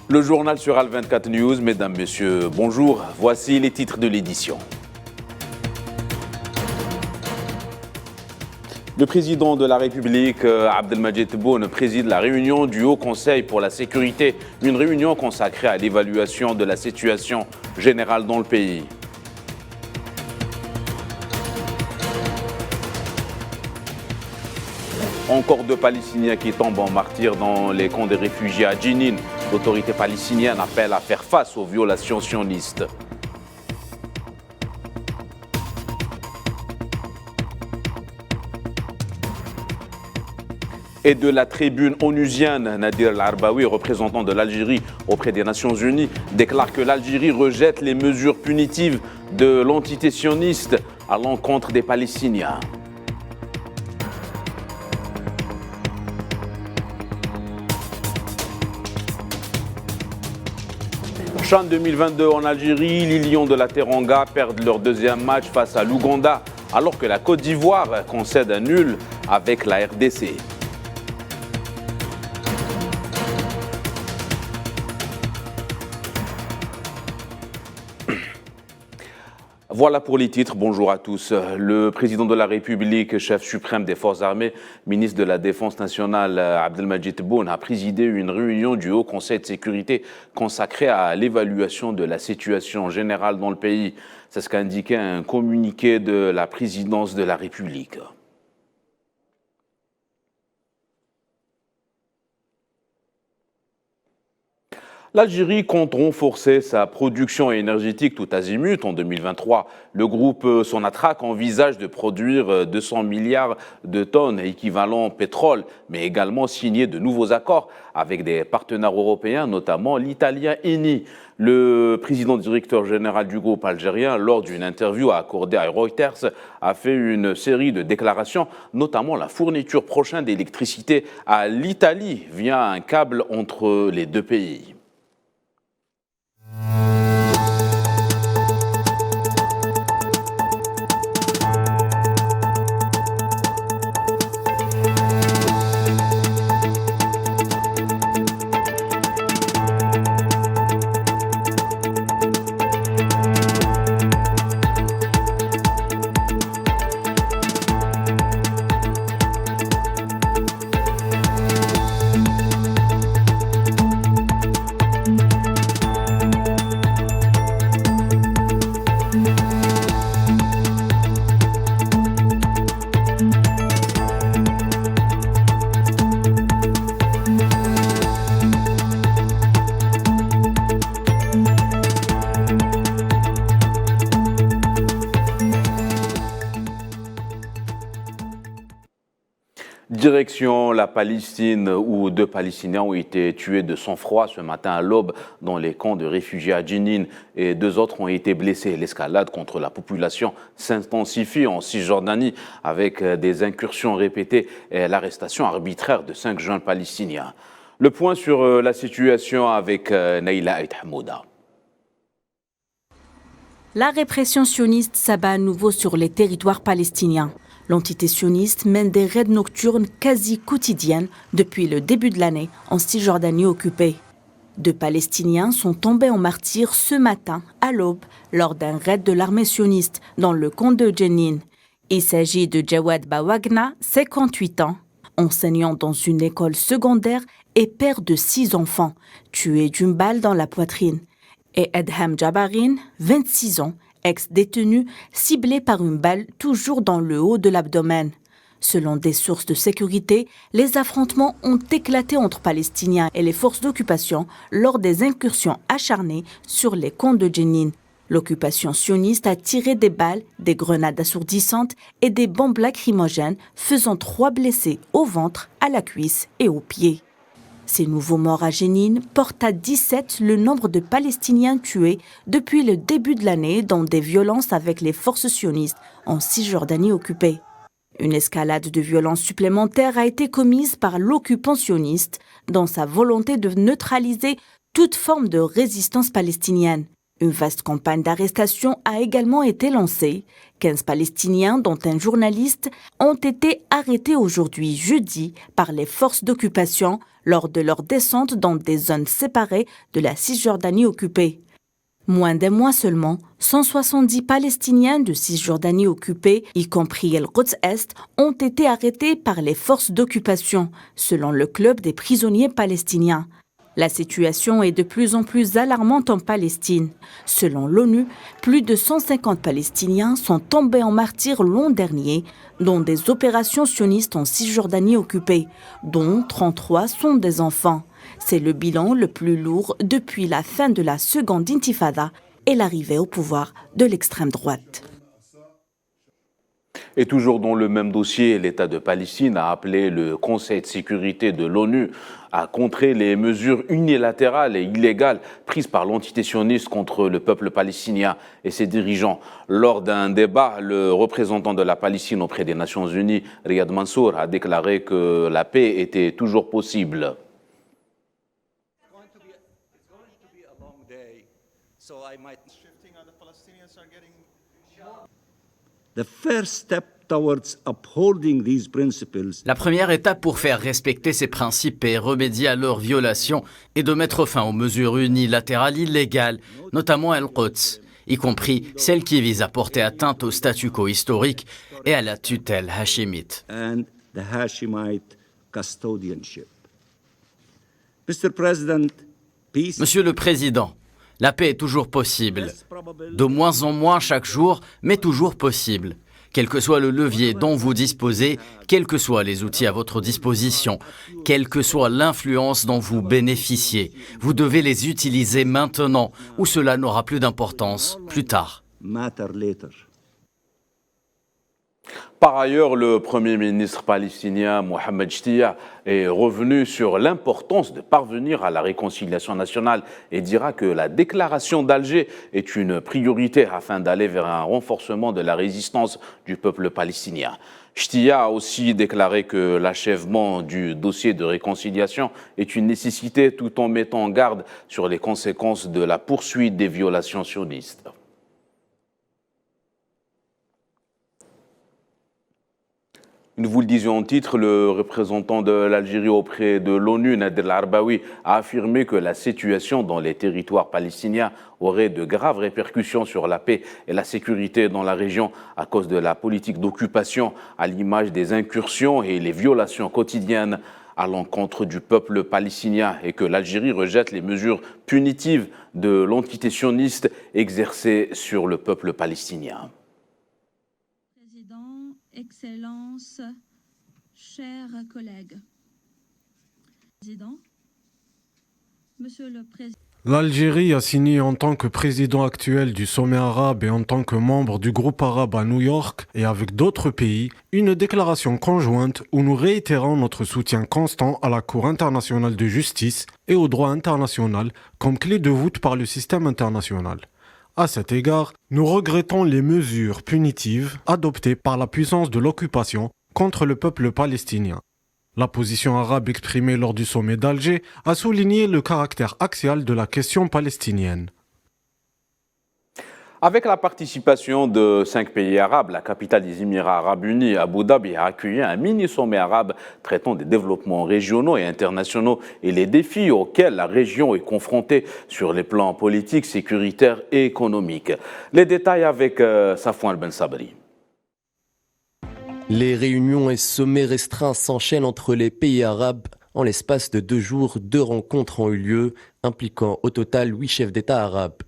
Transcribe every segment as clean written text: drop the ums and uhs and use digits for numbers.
Le journal sur Al24 News, mesdames, messieurs, bonjour. Voici les titres de l'édition. Le président de la République, Abdelmadjid Tebboune, préside la réunion du Haut Conseil pour la sécurité, une réunion consacrée à l'évaluation de la situation générale dans le pays. Encore 2 Palestiniens qui tombent en martyrs dans les camps des réfugiés à Jenin. L'autorité palestinienne appelle à faire face aux violations sionistes. Et de la tribune onusienne, Nadir El-Arbaoui, représentant de l'Algérie auprès des Nations Unies, déclare que l'Algérie rejette les mesures punitives de l'entité sioniste à l'encontre des Palestiniens. CHAN 2022 en Algérie, les Lions de la Teranga perdent leur deuxième match face à l'Ouganda, alors que la Côte d'Ivoire concède un nul avec la RDC. Voilà pour les titres, bonjour à tous. Le président de la République, chef suprême des forces armées, ministre de la Défense nationale, Abdelmadjid Tebboune, a présidé une réunion du Haut Conseil de sécurité consacrée à l'évaluation de la situation générale dans le pays. C'est ce qu'a indiqué un communiqué de la présidence de la République. L'Algérie compte renforcer sa production énergétique tout azimut. En 2023, le groupe Sonatrach envisage de produire 200 milliards de tonnes équivalent pétrole, mais également signer de nouveaux accords avec des partenaires européens, notamment l'italien Eni. Le président directeur général du groupe algérien, lors d'une interview accordée à Reuters, a fait une série de déclarations, notamment la fourniture prochaine d'électricité à l'Italie via un câble entre les deux pays. Direction la Palestine, où 2 Palestiniens ont été tués de sang-froid ce matin à l'aube dans les camps de réfugiés à Jenin et 2 autres ont été blessés. L'escalade contre la population s'intensifie en Cisjordanie avec des incursions répétées et l'arrestation arbitraire de 5 jeunes Palestiniens. Le point sur la situation avec Naïla Aït Hamouda. La répression sioniste s'abat à nouveau sur les territoires palestiniens. L'entité sioniste mène des raids nocturnes quasi quotidiennes depuis le début de l'année en Cisjordanie occupée. 2 Palestiniens sont tombés en martyrs ce matin à l'aube lors d'un raid de l'armée sioniste dans le camp de Jenin. Il s'agit de Jawad Bawagna, 58 ans, enseignant dans une école secondaire et père de 6 enfants, tué d'une balle dans la poitrine. Et Edham Jabarin, 26 ans, ex-détenu, ciblé par une balle toujours dans le haut de l'abdomen. Selon des sources de sécurité, les affrontements ont éclaté entre Palestiniens et les forces d'occupation lors des incursions acharnées sur les camps de Jenin. L'occupation sioniste a tiré des balles, des grenades assourdissantes et des bombes lacrymogènes, faisant 3 blessés au ventre, à la cuisse et aux pieds. Ces nouveaux morts à Jenin portent à 17 le nombre de Palestiniens tués depuis le début de l'année dans des violences avec les forces sionistes en Cisjordanie occupée. Une escalade de violence supplémentaire a été commise par l'occupant sioniste dans sa volonté de neutraliser toute forme de résistance palestinienne. Une vaste campagne d'arrestation a également été lancée. 15 Palestiniens, dont un journaliste, ont été arrêtés aujourd'hui, jeudi, par les forces d'occupation lors de leur descente dans des zones séparées de la Cisjordanie occupée. Moins d'un mois seulement, 170 Palestiniens de Cisjordanie occupée, y compris El-Quds-Est, ont été arrêtés par les forces d'occupation, selon le club des prisonniers palestiniens. La situation est de plus en plus alarmante en Palestine. Selon l'ONU, plus de 150 Palestiniens sont tombés en martyrs l'an dernier dans des opérations sionistes en Cisjordanie occupée, dont 33 sont des enfants. C'est le bilan le plus lourd depuis la fin de la seconde intifada et l'arrivée au pouvoir de l'extrême droite. Et toujours dans le même dossier, l'État de Palestine a appelé le Conseil de sécurité de l'ONU à contrer les mesures unilatérales et illégales prises par l'entité sioniste contre le peuple palestinien et ses dirigeants. Lors d'un débat, le représentant de la Palestine auprès des Nations Unies, Riyad Mansour, a déclaré que la paix était toujours possible. La première étape pour faire respecter ces principes et remédier à leur violation est de mettre fin aux mesures unilatérales illégales, notamment El-Quds, y compris celles qui visent à porter atteinte au statu quo historique et à la tutelle hachémite. Monsieur le Président, la paix est toujours possible. De moins en moins chaque jour, mais toujours possible. Quel que soit le levier dont vous disposez, quels que soient les outils à votre disposition, quelle que soit l'influence dont vous bénéficiez, vous devez les utiliser maintenant ou cela n'aura plus d'importance plus tard. Par ailleurs, le Premier ministre palestinien Mohamed Shtiya est revenu sur l'importance de parvenir à la réconciliation nationale et dira que la déclaration d'Alger est une priorité afin d'aller vers un renforcement de la résistance du peuple palestinien. Shtiya a aussi déclaré que l'achèvement du dossier de réconciliation est une nécessité tout en mettant en garde sur les conséquences de la poursuite des violations sionistes. Nous vous le disions en titre, le représentant de l'Algérie auprès de l'ONU, Nader El-Arbaoui, a affirmé que la situation dans les territoires palestiniens aurait de graves répercussions sur la paix et la sécurité dans la région à cause de la politique d'occupation, à l'image des incursions et les violations quotidiennes à l'encontre du peuple palestinien et que l'Algérie rejette les mesures punitives de l'entité sioniste exercées sur le peuple palestinien. Excellences, chers collègues. Monsieur le Président. L'Algérie a signé en tant que président actuel du sommet arabe et en tant que membre du groupe arabe à New York et avec d'autres pays, une déclaration conjointe où nous réitérons notre soutien constant à la Cour internationale de justice et au droit international comme clé de voûte par le système international. À cet égard, nous regrettons les mesures punitives adoptées par la puissance de l'occupation contre le peuple palestinien. La position arabe exprimée lors du sommet d'Alger a souligné le caractère axial de la question palestinienne. Avec la participation de 5 pays arabes, la capitale des Émirats arabes unis, Abu Dhabi, a accueilli un mini-sommet arabe traitant des développements régionaux et internationaux et les défis auxquels la région est confrontée sur les plans politiques, sécuritaires et économiques. Les détails avec Safwan Ben Sabri. Les réunions et sommets restreints s'enchaînent entre les pays arabes. En l'espace de 2 jours, 2 rencontres ont eu lieu, impliquant au total 8 chefs d'État arabes.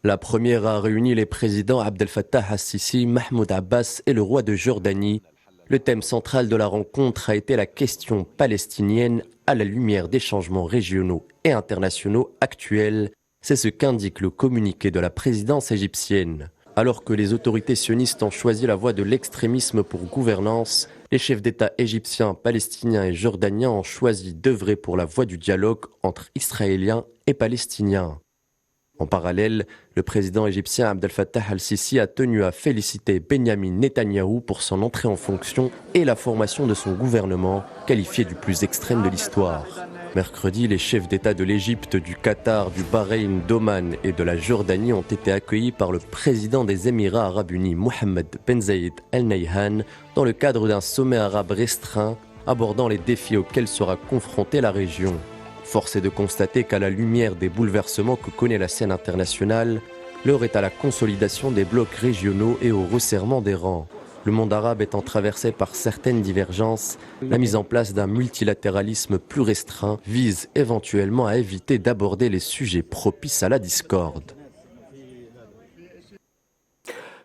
La première a réuni les présidents Abdel Fattah al-Sisi, Mahmoud Abbas et le roi de Jordanie. Le thème central de la rencontre a été la question palestinienne à la lumière des changements régionaux et internationaux actuels. C'est ce qu'indique le communiqué de la présidence égyptienne. Alors que les autorités sionistes ont choisi la voie de l'extrémisme pour gouvernance, les chefs d'État égyptiens, palestiniens et jordaniens ont choisi d'œuvrer pour la voie du dialogue entre Israéliens et Palestiniens. En parallèle, le président égyptien Abdel Fattah al-Sisi a tenu à féliciter Benyamin Netanyahou pour son entrée en fonction et la formation de son gouvernement, qualifié du plus extrême de l'histoire. Mercredi, les chefs d'État de l'Égypte, du Qatar, du Bahreïn, d'Oman et de la Jordanie ont été accueillis par le président des Émirats arabes unis, Mohammed Ben Zayed Al Nahyan, dans le cadre d'un sommet arabe restreint abordant les défis auxquels sera confrontée la région. Force est de constater qu'à la lumière des bouleversements que connaît la scène internationale, l'heure est à la consolidation des blocs régionaux et au resserrement des rangs. Le monde arabe étant traversé par certaines divergences, la mise en place d'un multilatéralisme plus restreint vise éventuellement à éviter d'aborder les sujets propices à la discorde.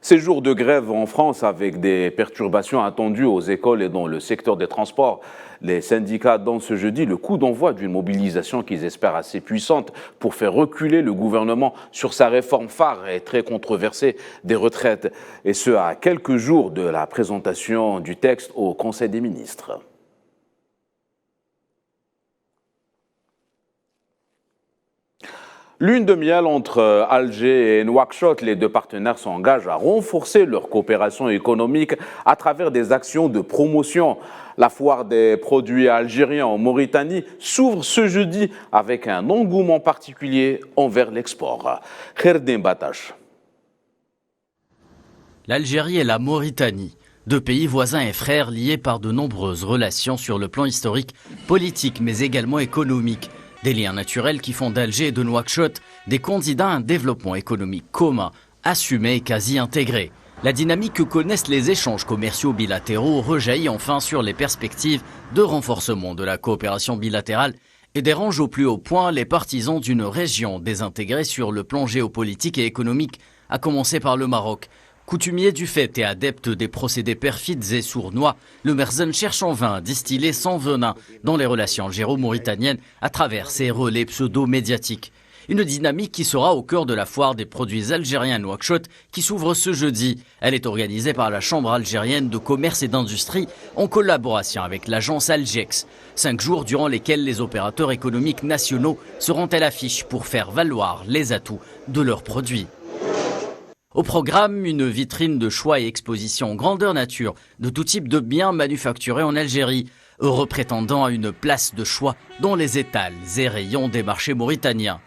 Ces jours de grève en France avec des perturbations attendues aux écoles et dans le secteur des transports. Les syndicats dansent ce jeudi le coup d'envoi d'une mobilisation qu'ils espèrent assez puissante pour faire reculer le gouvernement sur sa réforme phare et très controversée des retraites. Et ce, à quelques jours de la présentation du texte au Conseil des ministres. Lune de miel entre Alger et Nouakchott, les deux partenaires s'engagent à renforcer leur coopération économique à travers des actions de promotion. La foire des produits algériens en Mauritanie s'ouvre ce jeudi avec un engouement particulier envers l'export. Kherdin Batash. L'Algérie et la Mauritanie, deux pays voisins et frères liés par de nombreuses relations sur le plan historique, politique mais également économique. Des liens naturels qui font d'Alger et de Nouakchott des candidats à un développement économique commun, assumé et quasi intégré. La dynamique que connaissent les échanges commerciaux bilatéraux rejaillit enfin sur les perspectives de renforcement de la coopération bilatérale et dérange au plus haut point les partisans d'une région désintégrée sur le plan géopolitique et économique, à commencer par le Maroc. Coutumier du fait et adepte des procédés perfides et sournois, le Merzen cherche en vain à distiller sans venin dans les relations algéro-mauritaniennes à travers ses relais pseudo-médiatiques. Une dynamique qui sera au cœur de la foire des produits algériens à Nouakchott qui s'ouvre ce jeudi. Elle est organisée par la Chambre algérienne de commerce et d'industrie en collaboration avec l'agence Algex. 5 jours durant lesquels les opérateurs économiques nationaux seront à l'affiche pour faire valoir les atouts de leurs produits. Au programme, une vitrine de choix et exposition grandeur nature de tout type de biens manufacturés en Algérie, heureux prétendant à une place de choix dans les étals et rayons des marchés mauritaniens.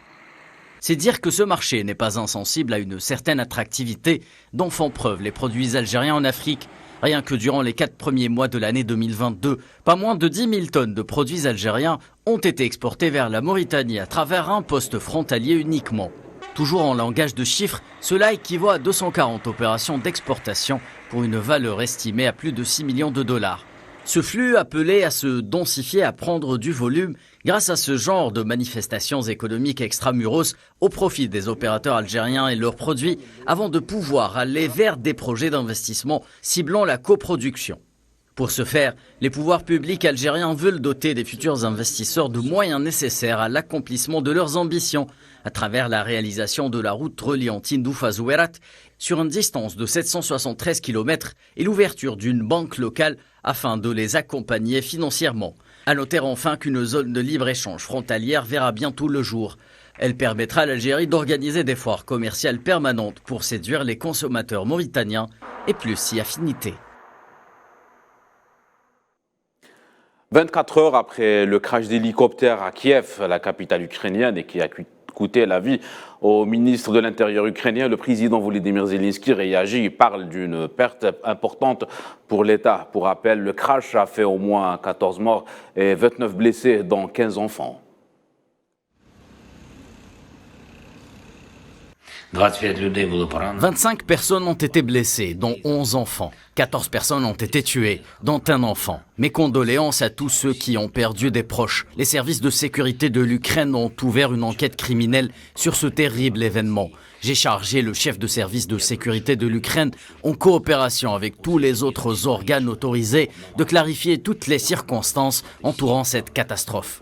C'est dire que ce marché n'est pas insensible à une certaine attractivité dont font preuve les produits algériens en Afrique. Rien que durant les 4 premiers mois de l'année 2022, pas moins de 10 000 tonnes de produits algériens ont été exportés vers la Mauritanie à travers un poste frontalier uniquement. Toujours en langage de chiffres, cela équivaut à 240 opérations d'exportation pour une valeur estimée à plus de 6 millions de dollars. Ce flux appelé à se densifier, à prendre du volume grâce à ce genre de manifestations économiques extramuros au profit des opérateurs algériens et leurs produits avant de pouvoir aller vers des projets d'investissement ciblant la coproduction. Pour ce faire, les pouvoirs publics algériens veulent doter des futurs investisseurs de moyens nécessaires à l'accomplissement de leurs ambitions à travers la réalisation de la route reliant Tindouf-Zouerat sur une distance de 773 km et l'ouverture d'une banque locale afin de les accompagner financièrement. À noter enfin qu'une zone de libre-échange frontalière verra bientôt le jour. Elle permettra à l'Algérie d'organiser des foires commerciales permanentes pour séduire les consommateurs mauritaniens et plus si affinité. 24 heures après le crash d'hélicoptère à Kiev, la capitale ukrainienne, et qui a coûté la vie au ministre de l'Intérieur ukrainien, le président Volodymyr Zelensky réagit. Il parle d'une perte importante pour l'État. Pour rappel, le crash a fait au moins 14 morts et 29 blessés, dont 15 enfants. 25 personnes ont été blessées, dont 11 enfants. 14 personnes ont été tuées, dont un enfant. Mes condoléances à tous ceux qui ont perdu des proches. Les services de sécurité de l'Ukraine ont ouvert une enquête criminelle sur ce terrible événement. J'ai chargé le chef de service de sécurité de l'Ukraine, en coopération avec tous les autres organes autorisés, de clarifier toutes les circonstances entourant cette catastrophe.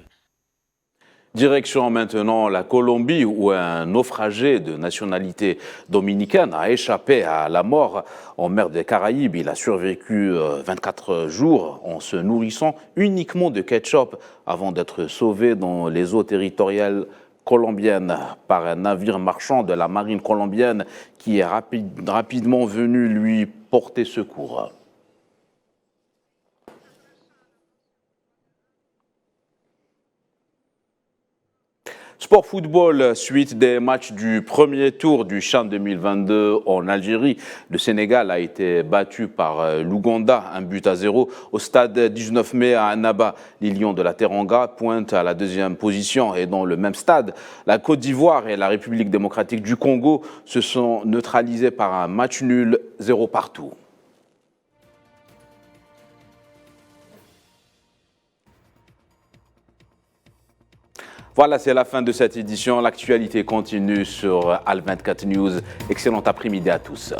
Direction maintenant la Colombie où un naufragé de nationalité dominicaine a échappé à la mort en mer des Caraïbes. Il a survécu 24 jours en se nourrissant uniquement de ketchup avant d'être sauvé dans les eaux territoriales colombiennes par un navire marchand de la marine colombienne qui est rapidement venu lui porter secours. Sport football, suite des matchs du premier tour du CHAN 2022 en Algérie. Le Sénégal a été battu par l'Ouganda, 1-0 au stade 19 mai à Annaba. Les Lions de la Teranga pointent à la deuxième position et dans le même stade, la Côte d'Ivoire et la République démocratique du Congo se sont neutralisés par un match nul 0 partout. Voilà, c'est la fin de cette édition. L'actualité continue sur Al 24 News. Excellent après-midi à tous.